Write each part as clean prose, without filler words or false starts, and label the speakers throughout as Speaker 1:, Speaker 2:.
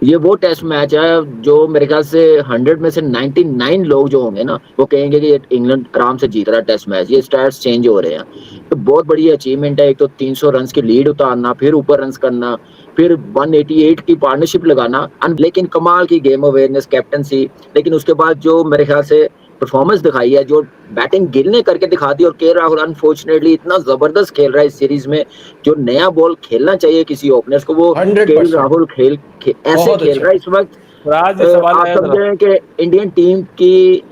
Speaker 1: ये वो test match है जो मेरे ख्याल से 100 में से 99 लोग जो होंगे ना, वो कहेंगे कि ये इंग्लैंड आराम से जीत रहा है टेस्ट मैच। ये स्टैट्स चेंज हो रहे हैं, तो बहुत बड़ी अचीवमेंट है। एक तो 300 रन की लीड उतारना, फिर ऊपर रन करना, फिर 188 की पार्टनरशिप लगाना, लेकिन कमाल की गेम अवेयरनेस, कैप्टनसी। लेकिन उसके बाद जो मेरे ख्याल से परफॉर्मेंस दिखाई है, जो बैटिंग गिल ने करके दिखा दी, और के राहुल अनफॉर्चुनेटली इतना जबरदस्त खेल रहा है इस सीरीज में। जो नया बॉल खेलना चाहिए किसी ओपनर्स को, वो के
Speaker 2: 100%
Speaker 1: राहुल ऐसे
Speaker 2: बहुत
Speaker 1: खेल
Speaker 2: अच्छा।
Speaker 1: रहा है इस वक्त।
Speaker 3: राज, ये सवाल
Speaker 1: आप
Speaker 3: है जरा।
Speaker 1: समझे कि इंडियन टीम की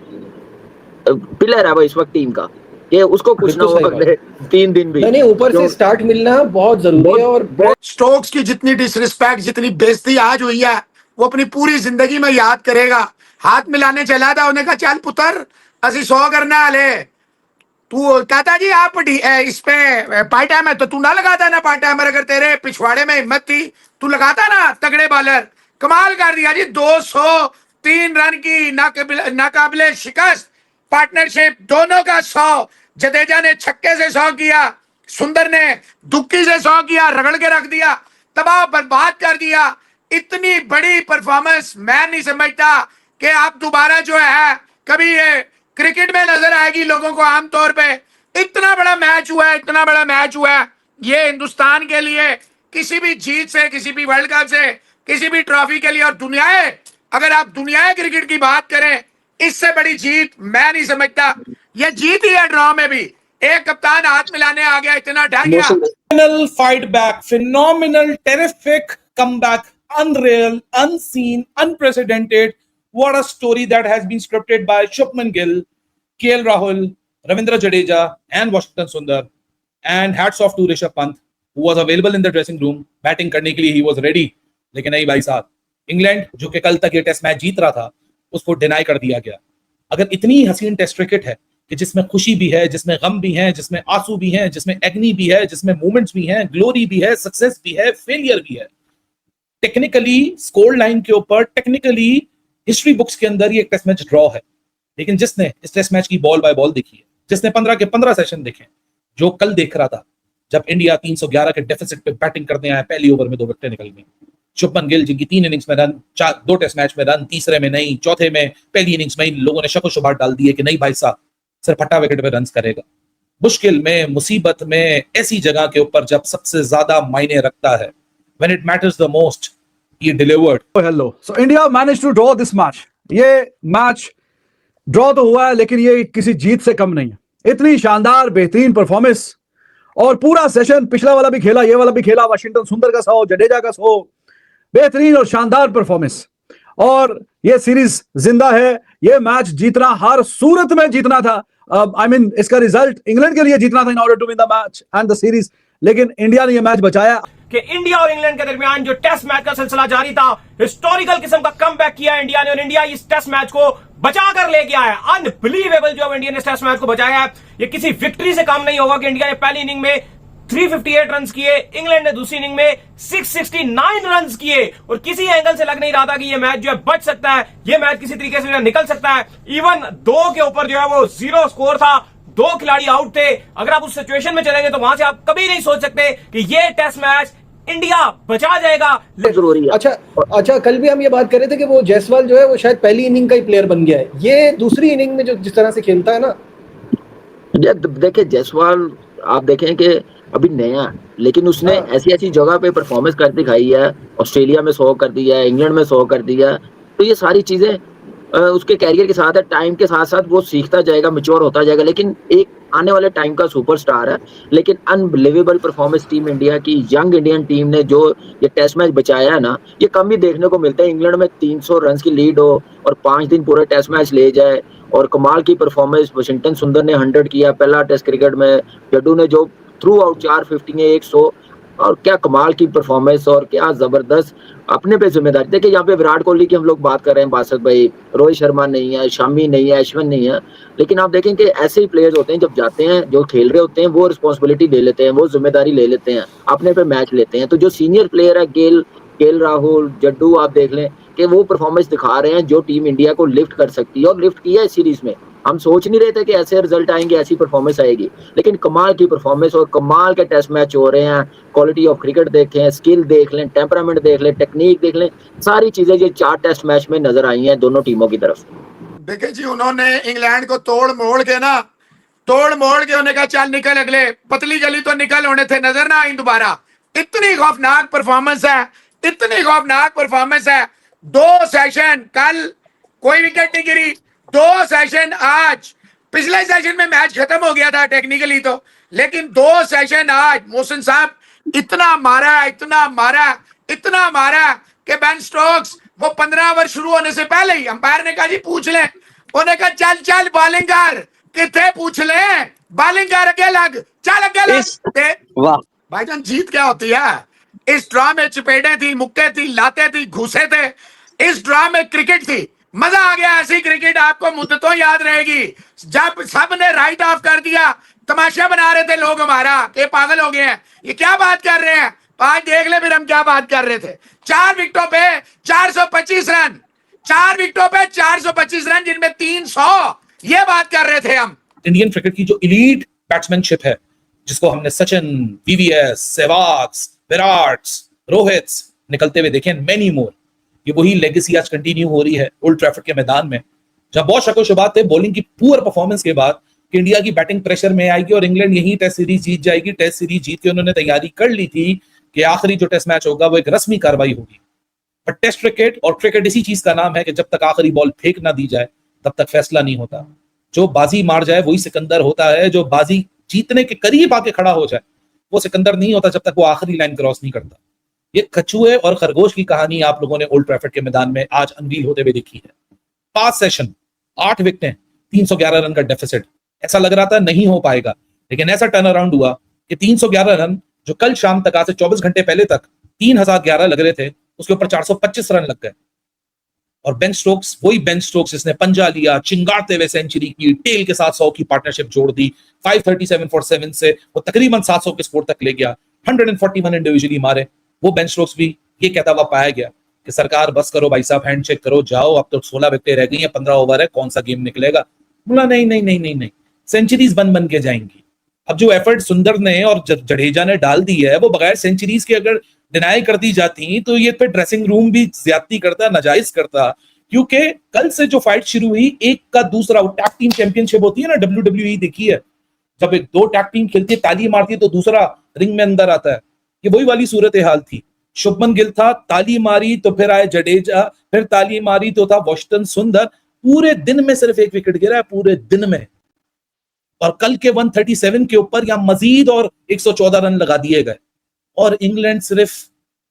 Speaker 1: पिलर है वो इस वक्त टीम का, कि उसको कुछ ना
Speaker 2: बिल्कुल
Speaker 1: हो
Speaker 2: सही बात।
Speaker 1: अगले 3 दिन भी।
Speaker 2: नहीं, ऊपर से
Speaker 1: तो
Speaker 2: स्टार्ट मिलना बहुत जरूरी है। और
Speaker 4: स्टोक्स की जितनी डिसरिस्पेक्ट, जितनी बेइज्जती आज हुई है, वो अपनी पूरी जिंदगी में याद करेगा। हाथ मिलाने चला था, उन्हें कहा चल पुत्र असि 100 करना हाले, तू कहता जी आप इस पे पार्ट टाइम है, तो तू ना लगाता ना पार्ट टाइमर। अगर तेरे पिछवाड़े में हिम्मत थी, तू लगाता ना तगड़े बॉलर। कमाल कर दिया जी, 203 रन की नाकाबिले शिकस्त पार्टनरशिप, दोनों का 100। जडेजा ने छक्के से 100 किया, सुंदर ने दुक्की से 100 किया, रगड़ के रख दिया, तबाह बर्बाद कर दिया। इतनी बड़ी परफॉर्मेंस मैं नहीं समझता कि आप दोबारा जो है कभी ये क्रिकेट में नजर आएगी लोगों को। आमतौर पे इतना बड़ा मैच हुआ है, इतना बड़ा मैच हुआ है ये हिंदुस्तान के लिए, किसी भी जीत से, किसी भी वर्ल्ड कप से, किसी भी ट्रॉफी के लिए। और दुनियाए, अगर आप दुनियाए क्रिकेट की बात करें, इससे बड़ी जीत मैं नहीं समझता। ये जीत ही है ड्रॉ में भी। एक कप्तान हाथ मिलाने आ गया, इतना ढह गया।
Speaker 3: Phenomenal fight back, phenomenal, terrific comeback, unreal, unseen, unprecedented. What a story that has been scripted by Shubman Gill, KL Rahul, Ravindra Jadeja, and Washington Sundar. And hats off to Rishabh Pant, who was available in the dressing room. Batting करने के लिए he was ready. लेकिन नहीं भाई साहब, England जो कि कल तक ये टेस्ट मैच जीत रहा था, उसको डिनाई कर दिया गया। अगर इतनी हसीन टेस्ट क्रिकेट है कि जिसमें खुशी भी है, जिसमें गम भी है, जिसमें आंसू भी हैं, जिसमें एग्नी भी है, जिसमें मोमेंट्स भी हैं, ग्लोरी भी है, सक्सेस भी है, फेलियर भी है, टेक्निकली स्कोर लाइन के ऊपर, टेक्निकली हिस्ट्री बुक्स के अंदर ये एक टेस्ट मैच ड्रॉ है। लेकिन जिसने इस टेस्ट मैच की बॉल बाय बॉल देखी है, जिसने 15 के 15 सेशन देखे, जो कल देख रहा था जब इंडिया 311 के डेफिसिट पे बैटिंग करने आया, पहली ओवर में 2 विकेटें निकल गई। शुभमन गिल जिनकी 3 इनिंग्स में रन, 2 टेस्ट मैच में रन, तीसरे में नहीं, चौथे में, पहली इनिंग्स में इन लोगों ने शको शुबात डाल दिए कि नहीं भाई साहब सिर्फ फटा विकेट पे रन करेगा। मुश्किल में, मुसीबत में, ऐसी जगह के ऊपर जब सबसे ज्यादा मायने रखता है, when it matters the most, he delivered.
Speaker 5: Hello. So India managed to draw this match. ये मैच ड्रॉ तो हुआ है, लेकिन ये किसी जीत से कम नहीं है। इतनी शानदार बेहतरीन परफॉर्मेंस, और पूरा सेशन पिछला वाला भी खेला, ये वाला भी खेला, वाशिंगटन सुंदर का 100, जडेजा का 100, बेहतरीन और शानदार परफॉर्मेंस। और ये सीरीज जिंदा है। ये मैच जीतना हर सूरत में जीतना था। आई मीन इसका रिजल्ट इंग्लैंड के लिए जीतना था in order to win the match and the series, लेकिन इंडिया ने ये मैच बचाया।
Speaker 6: कि इंडिया और इंग्लैंड के दरमियान जो टेस्ट मैच का सिलसिला जारी था, हिस्टोरिकल किस्म का कमबैक किया इंडिया ने, और इंडिया इस टेस्ट मैच को बचा कर ले गया है। अनबिलीवेबल जो इंडिया ने टेस्ट मैच को बचाया है। ये किसी विक्ट्री से कम नहीं होगा कि इंडिया ने पहली इनिंग में 358 रन किए, इंग्लैंड ने दूसरी इनिंग में 669 रन किए, और किसी एंगल से लग नहीं रहा था कि ये मैच जो है बच सकता है, ये मैच किसी तरीके से निकल सकता है। इवन 2 के ऊपर जो है वो 0 स्कोर था, 2 खिलाड़ी आउट थे। अगर आप उस सिचुएशन में चलेंगे तो वहां से आप कभी नहीं सोच सकते कि ये टेस्ट मैच इंडिया बचा जाएगा।
Speaker 1: जरूरी है।
Speaker 2: अच्छा, कल भी हम ये बात कर रहे थे कि वो जायसवाल जो है वो शायद पहली इनिंग का ही प्लेयर बन गया है। ये दूसरी इनिंग में जो जिस तरह से खेलता है ना,
Speaker 1: देखिए जायसवाल आप देखें कि अभी नया, लेकिन उसने ऐसी ऐसी जगह पे परफॉर्मेंस कर दिखाई है। ऑस्ट्रेलिया में 100 कर दिया है, इंग्लैंड में 100 कर दिया है। तो ये सारी चीजें उसके कैरियर के साथ है, टाइम के साथ साथ वो सीखता जाएगा, मैच्योर होता जाएगा। लेकिन एक आने वाले टाइम का सुपरस्टार है। लेकिन अनबिलीवेबल परफॉर्मेंस टीम इंडिया की, यंग इंडियन टीम ने जो ये टेस्ट मैच बचाया है ना, ये कम ही देखने को मिलता है। इंग्लैंड में 300 रन की लीड हो और 5 दिन पूरे टेस्ट मैच ले जाए, और कमाल की परफॉर्मेंस। वाशिंगटन सुंदर ने 100 किया पहला टेस्ट क्रिकेट में, जड्डू ने जो थ्रू आउट 450 है, 100, और क्या कमाल की परफॉर्मेंस, और क्या जबरदस्त अपने पे जिम्मेदारी। देखिए यहाँ पे विराट कोहली की हम लोग बात कर रहे हैं, बासक भाई, रोहित शर्मा नहीं है, शमी नहीं है, अश्विन नहीं है, लेकिन आप देखें कि ऐसे ही प्लेयर्स होते हैं जब जाते हैं, जो खेल रहे होते हैं वो रिस्पॉन्सिबिलिटी ले लेते हैं, वो जिम्मेदारी ले लेते हैं, अपने पे मैच लेते हैं। तो जो सीनियर प्लेयर है केएल राहुल, जड्डू, आप देख लें कि वो परफॉर्मेंस दिखा रहे हैं जो टीम इंडिया को लिफ्ट कर सकती है, और लिफ्ट किया है सीरीज में। हम सोच नहीं रहे थे कि ऐसे रिजल्ट आएंगे, ऐसी परफॉर्मेंस आएगी, लेकिन कमाल की परफॉर्मेंस और कमाल के टेस्ट मैच हो रहे हैं। क्वालिटी ऑफ क्रिकेट देखें, स्किल देख लें, टेम्परामेंट देख लें, टेक्निक देख लें, सारी चीजें ये 4 टेस्ट मैच में नजर आई हैं दोनों टीमों की तरफ।
Speaker 4: देखे जी, उन्होंने इंग्लैंड को तोड़ मोड़ के उन्हें कहा चल निकल, अगले पतली गली तो निकल, होने थे नजर ना आई दोबारा। इतनी खौफनाक परफॉर्मेंस है, 2 सेशन कल कोई विकेट नहीं गिरी, 2 सेशन आज। पिछले सेशन में मैच खत्म हो गया था टेक्निकली तो, लेकिन 2 सेशन आज मोहसिन साहब इतना मारा कि बेन स्टोक्स वो 15 ओवर शुरू होने से पहले ही अंपायर ने कहा जी पूछ ले, उन्होंने कहा चल बॉलिंग कर, कितने पूछ ले, बॉलिंग कर, अगे लग, चल अगे लग।
Speaker 7: वाह
Speaker 4: भाईजान, जीत क्या होती है? इस ड्रॉ में चपेटे थी, मुक्के थी, लाते थी, घुसे थे, इस ड्रॉ में क्रिकेट थी, मजा आ गया। ऐसी क्रिकेट आपको मुद्दतों याद रहेगी। जब सबने राइट ऑफ कर दिया, तमाशा बना रहे थे लोग हमारा कि पागल हो गए हैं, ये क्या बात कर रहे हैं। आज देख ले फिर हम क्या बात कर रहे थे। 4 विकेटों पे 425 रन, 4 विकेटों पे 425 रन, जिनमें 300, ये बात कर रहे थे हम।
Speaker 3: इंडियन क्रिकेट की जो इलीट बैट्समैनशिप है, जिसको हमने सचिन, वीवीएस, सहवाग, विराट, रोहित निकलते हुए देखे, मेनी मोर, ये वही लेगेसी आज कंटिन्यू हो रही है ओल्ड ट्रैफर्ड के मैदान में, जहां बहुत शको शुबात थे बॉलिंग की पुअर परफॉर्मेंस के बाद कि इंडिया की बैटिंग प्रेशर में आएगी और इंग्लैंड यही टेस्ट सीरीज जीत जाएगी। टेस्ट सीरीज जीत के उन्होंने तैयारी कर ली थी कि आखिरी जो टेस्ट मैच होगा वो एक रस्मी कार्रवाई होगी। पर टेस्ट क्रिकेट और क्रिकेट इसी चीज का नाम है कि जब तक आखिरी बॉल फेंक ना दी जाए तब तक फैसला नहीं होता। जो बाजी मार जाए वही सिकंदर होता है, जो बाजी जीतने के करीब आके खड़ा हो जाए वो सिकंदर नहीं होता जब तक वो आखिरी लाइन क्रॉस नहीं करता। ये कछुए और खरगोश की कहानी आप लोगों ने ओल्ड ट्रैफर्ड के मैदान में आज अनवील होते हुए देखी है। 5 सेशन, 8 विकेटें, 311 रन का डेफिसिट। ऐसा लग रहा था नहीं हो पाएगा, लेकिन ऐसा टर्न अराउंड हुआ कि 311 रन जो कल शाम तक, आज से 24 घंटे पहले तक 3011 लग रहे थे, उसके ऊपर 425 रन लग गए। और बेन स्टोक्स, वही बेन स्टोक्स जिसने पंजा लिया, चिंगारते हुए सेंचुरी की, टेल के साथ 100 की पार्टनरशिप जोड़ दी, 537 फॉर 7 से वो तकरीबन 700 के स्कोर तक ले गया, 141 इंडिविजुअली मारे। वो बेन स्टोक्स भी ये कहता हुआ पाया गया कि सरकार बस करो भाई साहब, हैंडशेक करो, जाओ, अब तो 16 विकेटें रह गई हैं, 15 ओवर है, कौन सा गेम निकलेगा। बोला नहीं, सेंचुरीज बन के जाएंगी। अब जो एफर्ट सुंदर ने और जडेजा ने डाल दी है, वो बगैर सेंचुरीज के अगर डिनाई कर दी जाती तो ये फिर ड्रेसिंग रूम भी ज्यादती करता, नाजायज करता। क्योंकि कल से जो फाइट शुरू हुई, एक का दूसरा, वो टैग टीम चैंपियनशिप होती है ना, WWE देखी है, जब एक 2 टैग टीम खेलती है, ताली मारती है तो दूसरा रिंग में अंदर आता है, ये वही वाली सूरत हाल थी। शुभमन गिल था, ताली मारी तो फिर आए जडेजा, फिर ताली मारी तो था वाशिंगटन सुंदर। पूरे दिन में सिर्फ 1 विकेट गिरा है, पूरे दिन में। और कल के 137 के ऊपर या मजीद और 114 रन लगा दिए गए, और इंग्लैंड सिर्फ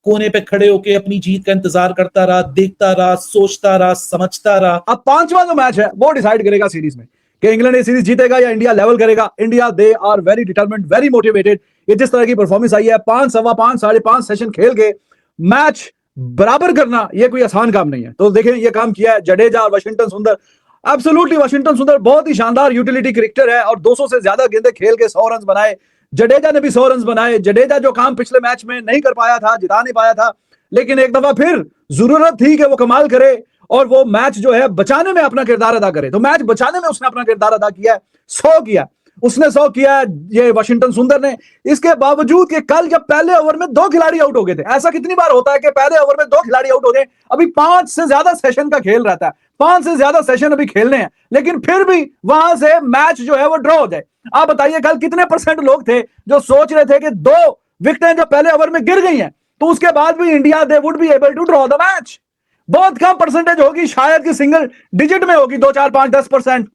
Speaker 3: कोने पे खड़े होके अपनी जीत का इंतजार करता रहा, देखता रहा, सोचता रहा, समझता रहा।
Speaker 5: अब 5वां जो मैच है वो डिसाइड करेगा सीरीज में कि इंग्लैंड ये सीरीज जीतेगा या इंडिया लेवल करेगा। India, they are very determined, very motivated. ये जिस तरह की परफॉर्मेंस आई है, 5, सवा 5, 5.5 सेशन खेल के मैच बराबर करना ये कोई आसान काम नहीं है। तो देखें ये काम किया है जडेजा और वाशिंगटन सुंदर। एब्सोल्युटली वाशिंगटन सुंदर बहुत ही शानदार यूटिलिटी क्रिकेटर है और 200 से ज्यादा गेंदें खेल के 100 रन बनाए। जडेजा ने भी 100 रन बनाए। जडेजा जो काम पिछले मैच में नहीं कर पाया था, जिता नहीं पाया था, लेकिन एक दफा फिर जरूरत थी कि वो कमाल करे और वो मैच जो है बचाने में अपना किरदार अदा करे। तो मैच बचाने में उसने अपना किरदार अदा किया है, 100 किया उसने, 100 किया ये वाशिंगटन सुंदर ने। इसके बावजूद कि कल जब पहले ओवर में 2 खिलाड़ी आउट हो गए थे, ऐसा कितनी बार होता है कि पहले ओवर में 2 खिलाड़ी आउट हो गए, अभी 5 से ज्यादा सेशन का खेल रहता है, 5 से ज्यादा सेशन अभी खेलने हैं, लेकिन फिर भी वहां से मैच जो है वो ड्रॉ हो जाए। आप बताइए कल कितने % लोग थे जो सोच रहे थे कि 2 विकेटें जो पहले ओवर में गिर गई हैं तो उसके बाद भी India they would be able to draw the match. बहुत कम % होगी, शायद कि सिंगल डिजिट में होगी, 2, 4, 5, 10%,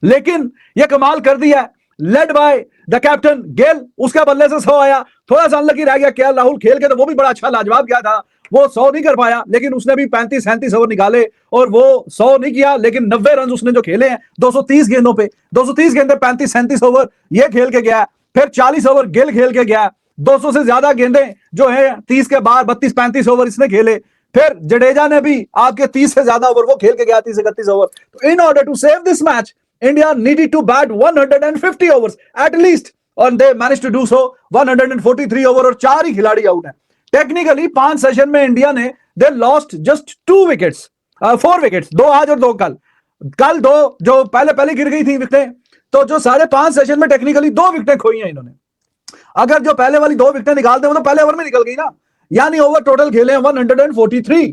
Speaker 5: लेकिन यह कमाल कर दिया लेड बाय द कैप्टन गेल। उसके बल्ले से 100 आया, थोड़ा सा अनलकी रह गया केएल राहुल खेल के, तो वो भी बड़ा अच्छा लाजवाब गया था, वो 100 नहीं कर पाया, लेकिन उसने भी 35-37 ओवर निकाले और वो 100 नहीं किया, लेकिन 90 रन उसने जो खेले हैं 230 गेंदों पे, 230 गेंदे 35-37 ओवर ये खेल के गया। फिर 40 ओवर गेल खेल के गया, 200 से ज्यादा गेंदें जो है 30 के बाद 32-35 ओवर इसने खेले। फिर जडेजा ने भी आपके 30 से ज्यादा ओवर वो खेल के गया, 30-31 ओवर। तो in order to save this match India needed to bat 150 overs at least and they managed to do so, 143 over और 4 ही खिलाड़ी आउट हैं। टेक्निकली 5 सेशन में इंडिया ने they lost just 2 wickets, 4 wickets, 2 आज और 2 कल। कल दो जो पहले गिर गई थी विकेटें, तो जो 5.5 सेशन में टेक्निकली 2 विकेटें खोई हैं इन्होंने। अगर जो पहले वाली 2 विकेटें निकाल दे वो तो पहले ओवर में निकल गई ना, यानी ओवर टोटल खेले हैं 143,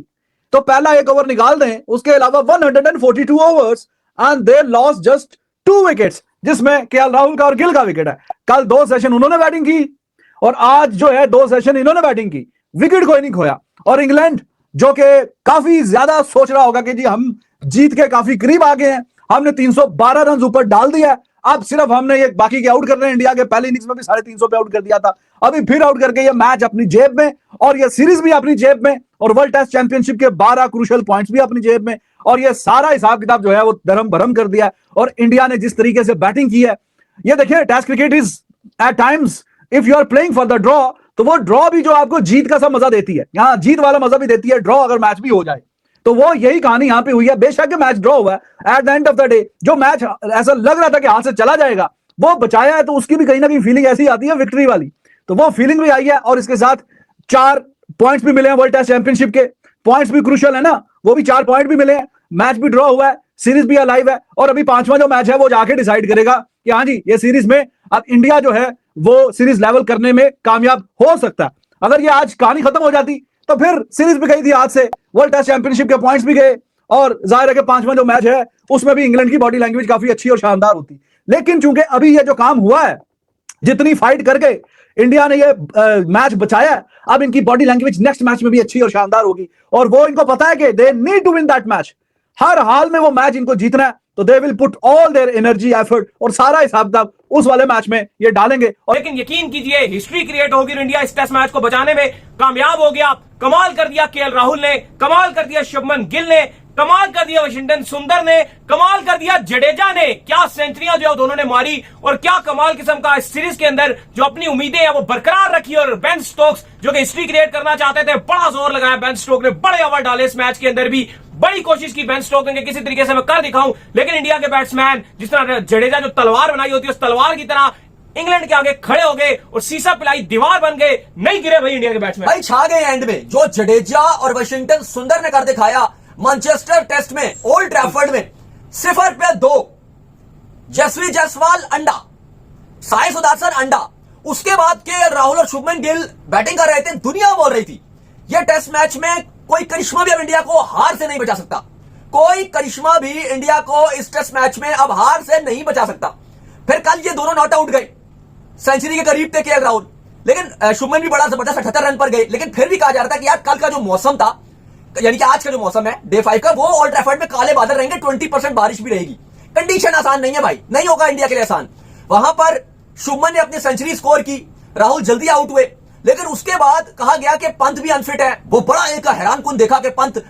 Speaker 5: तो पहला 1 ओवर निकाल दें, उसके अलावा 142 overs and they lost just 2 wickets, जिसमें केएल राहुल का और गिल का विकेट है। कल 2 सेशन उन्होंने बैटिंग की और आज जो है 2 सेशन इन्होंने बैटिंग की, विकेट कोई नहीं खोया। और इंग्लैंड जो कि काफी ज्यादा सोच रहा होगा कि जी हम जीत के काफी करीब आ गए हैं, हमने 312 रन ऊपर डाल दिया, अब सिर्फ हमने ये बाकी के आउट कर रहे हैं। इंडिया के पहले इनिंग्स में भी 350 पे आउट कर दिया था, अभी फिर आउट करके ये मैच अपनी जेब में और ये सीरीज भी अपनी जेब में और वर्ल्ड टेस्ट चैंपियनशिप के 12 क्रूशियल पॉइंट्स भी अपनी जेब में, और ये सारा हिसाब किताब जो है वो दरम भरम कर दिया। और इंडिया ने जिस तरीके से बैटिंग की है, ये देखिए test cricket is at times if you are playing for the draw, तो वो ड्रॉ भी जो आपको जीत का सा मजा देती है, यहां जीत वाला मजा भी देती है ड्रॉ, अगर मैच भी हो जाए तो वो यही कहानी यहां पे हुई है। बेशक मैच ड्रॉ हुआ है, at the end of the day जो मैच ऐसा लग रहा था कि हाथ से चला जाएगा वो बचाया है, तो उसकी भी कहीं ना कहीं फीलिंग ऐसी आती है विक्ट्री वाली, तो वो फीलिंग भी आई है। और इसके साथ 4 पॉइंट्स भी मिले हैं वर्ल्ड टेस्ट चैंपियनशिप के, पॉइंट्स भी क्रूशियल है ना, वो भी 4 पॉइंट भी मिले हैं, मैच भी ड्रॉ हुआ है, सीरीज भी अलाइव है, और अभी 5वां जो मैच है वो जाके डिसाइड करेगा कि हाँ जी ये सीरीज में अब इंडिया जो है वो सीरीज लेवल करने में कामयाब हो सकता है। अगर ये आज कहानी खत्म हो जाती तो फिर सीरीज भी गई थी आज से, वर्ल्ड टेस्ट चैंपियनशिप के पॉइंट्स भी गए, और जाहिर है कि 5वां जो मैच है उसमें भी इंग्लैंड की बॉडी लैंग्वेज काफी अच्छी और शानदार होती। लेकिन चूंकि अभी ये जो काम हुआ है, जितनी फाइट करके इंडिया ने ये मैच बचाया, अब इनकी बॉडी लैंग्वेज नेक्स्ट मैच में भी अच्छी और शानदार होगी, और वो इनको पता है कि they need to win that match, हर हाल में वो मैच इनको जीतना है, तो they will put all their energy effort और सारा हिसाब किताब उस वाले मैच में ये डालेंगे। और
Speaker 6: लेकिन यकीन कीजिए हिस्ट्री क्रिएट होगी और इंडिया इस टेस्ट मैच को बचाने में कामयाब हो गया। कमाल कर दिया केएल राहुल ने, कमाल कर दिया शुभमन गिल ने, कमाल कर दिया वाशिंगटन सुंदर ने, कमाल कर दिया जडेजा ने, क्या सेंचुरियां जो दोनों ने मारी, और क्या कमाल किस्म का इस सीरीज के अंदर जो अपनी उम्मीदें हैं वो बरकरार रखी। और बेन स्टोक्स जो कि हिस्ट्री क्रिएट करना चाहते थे, बड़ा जोर लगाया बेन स्टोक्स ने, बड़े ओवर डाले इस मैच के अंदर भी, बड़ी कोशिश की बेन स्टोक्स ने किसी तरीके से मैं कर दिखाऊं, लेकिन इंडिया के बैट्समैन जिस तरह जडेजा जो तलवार बनाई होती है उस तलवार की तरह इंग्लैंड के आगे खड़े हो गए और सीसा पिलाई दीवार बन गए, नहीं गिरे भाई इंडिया के बैट्समैन,
Speaker 7: भाई छा गए एंड में। जो जडेजा और वाशिंगटन सुंदर ने कर दिखाया मैनचेस्टर टेस्ट में, ओल्ड ट्रैफर्ड में 0 पे 2, जसवी जायसवाल अंडा, साई सुदर्शन अंडा, उसके बाद के राहुल और शुभमन गिल बैटिंग कर रहे थे, दुनिया बोल रही थी ये टेस्ट मैच में कोई करिश्मा भी अब इंडिया को हार से नहीं बचा सकता, कोई करिश्मा भी इंडिया को इस टेस्ट मैच में अब हार से नहीं बचा सकता। फिर कल ये दोनों नॉट आउट गए, सेंचुरी के करीब थे केएल राहुल, लेकिन शुभमन भी बड़ा जबरदस्त 78 रन पर गए। लेकिन फिर भी कहा जा रहा था कि यार कल का जो मौसम था, यानी कि आज का जो मौसम है डे 5 का, वो ओल्ड ट्रैफर्ड में काले बादल रहेंगे, 20% बारिश भी रहेगी, कंडीशन आसान नहीं है भाई, नहीं होगा इंडिया के लिए आसान। वहां पर शुभमन ने अपनी सेंचुरी स्कोर की, राहुल जल्दी आउट हुए, लेकिन उसके बाद कहा गया कि पंत भी अनफिट है। वो बड़ा एक हैरानकुन देखा कि पंत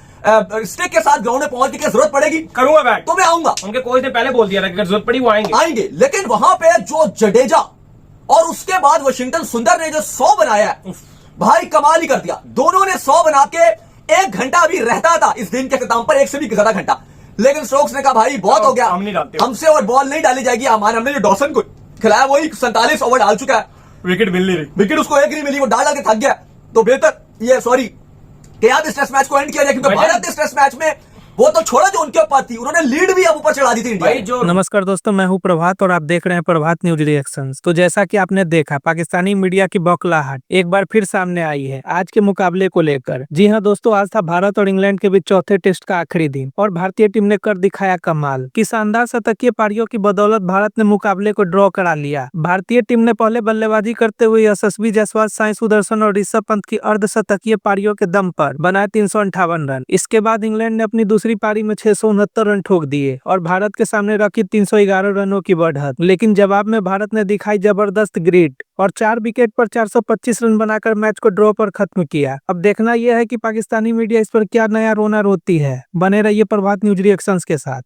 Speaker 7: स्टिक के साथ ग्राउंड में पहुंचने की जरूरत पड़ेगी,
Speaker 6: करूंगा बैट
Speaker 7: तो मैं आऊंगा,
Speaker 6: उनके कोच ने पहले बोल दिया था कि अगर जरूरत पड़ी वो आएंगे।
Speaker 7: लेकिन वहां पे जो जडेजा और उसके बाद वाशिंगटन सुंदर ने जो 100 बनाया है, भाई कमाल ही कर दिया। दोनों ने 100 बना के 1 घंटा अभी रहता था इस दिन के खिताब पर, 1 से भी ज्यादा घंटा, लेकिन स्टोक्स ने कहा भाई बहुत हो गया, हमसे और बॉल नहीं डाली जाएगी। हमने जो डॉसन को खिलाया वही 47 ओवर डाल चुका है,
Speaker 6: विकेट मिल नहीं रही,
Speaker 7: विकेट उसको एक नहीं मिली, वो डाल के थक गया। तो बेहतर ये सॉरी कि आप इस टेस्ट मैच को एंड किया जाए, क्योंकि भारत इस टेस्ट मैच में वो तो छोड़ा जो उनके ऊपर थी, उन्होंने लीड भी अब ऊपर चढ़ा दी थी इंडिया।
Speaker 8: नमस्कार दोस्तों, मैं हूं प्रभात और आप देख रहे हैं प्रभात न्यूज रिएक्शंस। तो जैसा कि आपने देखा, पाकिस्तानी मीडिया की बौखलाहट एक बार फिर सामने आई है आज के मुकाबले को लेकर। जी हां दोस्तों, आज था भारत और इंग्लैंड के बीच चौथे टेस्ट का आखिरी दिन और भारतीय टीम ने कर दिखाया कमाल की शानदार शतकीय पारियों की बदौलत भारत ने मुकाबले को ड्रॉ करा लिया। भारतीय टीम ने पहले बल्लेबाजी करते हुए यशस्वी जायसवाल, साई सुदर्शन और ऋषभ पंत की अर्धशतकीय पारियों के दम पर बनाए 358 रन। इसके बाद इंग्लैंड ने अपनी दूसरी पारी में 669 रन ठोक दिए और भारत के सामने रखी 311 रनों की बढ़त। लेकिन जवाब में भारत ने दिखाई जबरदस्त ग्रिड और 4 विकेट पर 425 रन बनाकर मैच को ड्रॉ पर खत्म किया। अब देखना यह है कि पाकिस्तानी मीडिया इस पर क्या नया रोना रोती है। बने रहिए प्रभात न्यूज रिएक्शंस के साथ।